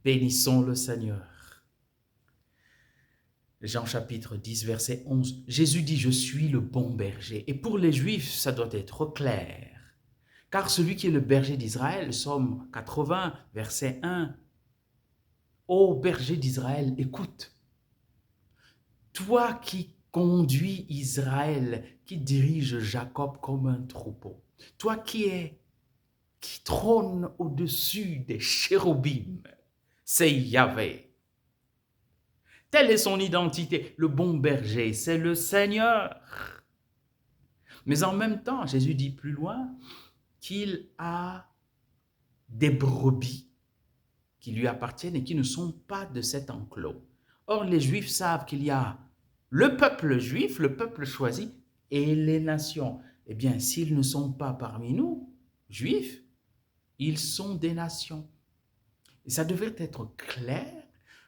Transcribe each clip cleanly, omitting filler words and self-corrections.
Bénissons le Seigneur. Jean chapitre 10, verset 11. Jésus dit, je suis le bon berger. Et pour les Juifs, ça doit être clair. Car celui qui est le berger d'Israël, Psaume 80, verset 1. Ô berger d'Israël, écoute. Toi qui conduis Israël, qui dirige Jacob comme un troupeau. Toi qui trône au-dessus des chérubins. C'est Yahvé. Telle est son identité. Le bon berger, c'est le Seigneur. Mais en même temps, Jésus dit plus loin qu'il a des brebis qui lui appartiennent et qui ne sont pas de cet enclos. Or, les Juifs savent qu'il y a le peuple juif, le peuple choisi, et les nations. Eh bien, s'ils ne sont pas parmi nous, Juifs, ils sont des nations. Et ça devrait être clair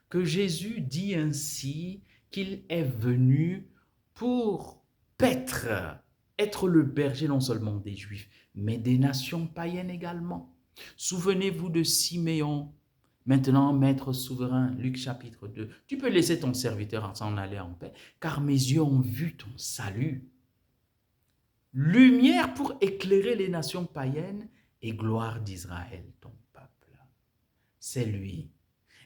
que Jésus dit ainsi qu'il est venu pour être le berger non seulement des Juifs, mais des nations païennes également. Souvenez-vous de Siméon, maintenant maître souverain, Luc chapitre 2. Tu peux laisser ton serviteur s'en aller en paix, car mes yeux ont vu ton salut. Lumière pour éclairer les nations païennes et gloire d'Israël, ton peuple. C'est lui.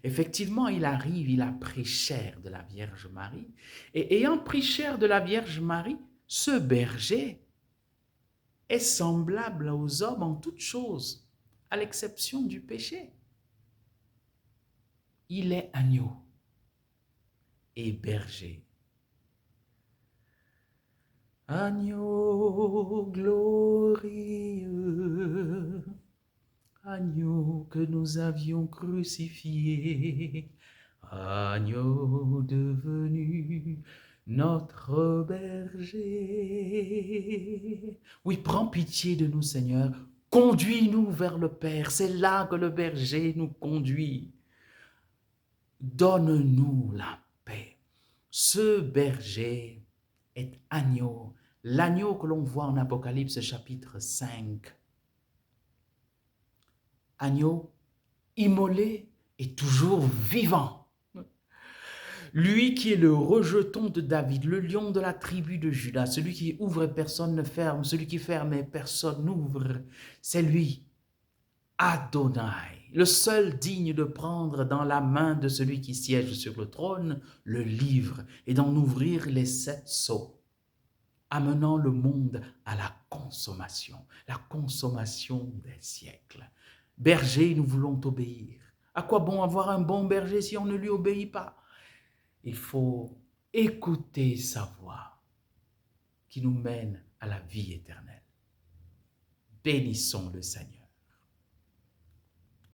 Effectivement, il arrive, il a pris chair de la Vierge Marie. Et ayant pris chair de la Vierge Marie, ce berger est semblable aux hommes en toutes choses, à l'exception du péché. Il est agneau et berger. Agneau glorieux, agneau que nous avions crucifié, agneau devenu notre berger. Oui, prends pitié de nous, Seigneur. Conduis-nous vers le Père. C'est là que le berger nous conduit. Donne-nous la paix. Ce berger est agneau, l'agneau que l'on voit en Apocalypse chapitre 5. Agneau immolé et toujours vivant. Lui qui est le rejeton de David, le lion de la tribu de Juda, celui qui ouvre et personne ne ferme, celui qui ferme et personne n'ouvre, c'est lui, Adonai, le seul digne de prendre dans la main de celui qui siège sur le trône le livre et d'en ouvrir les 7 sceaux, amenant le monde à la consommation des siècles. Berger, nous voulons t'obéir. À quoi bon avoir un bon berger si on ne lui obéit pas? Il faut écouter sa voix qui nous mène à la vie éternelle. Bénissons le Seigneur.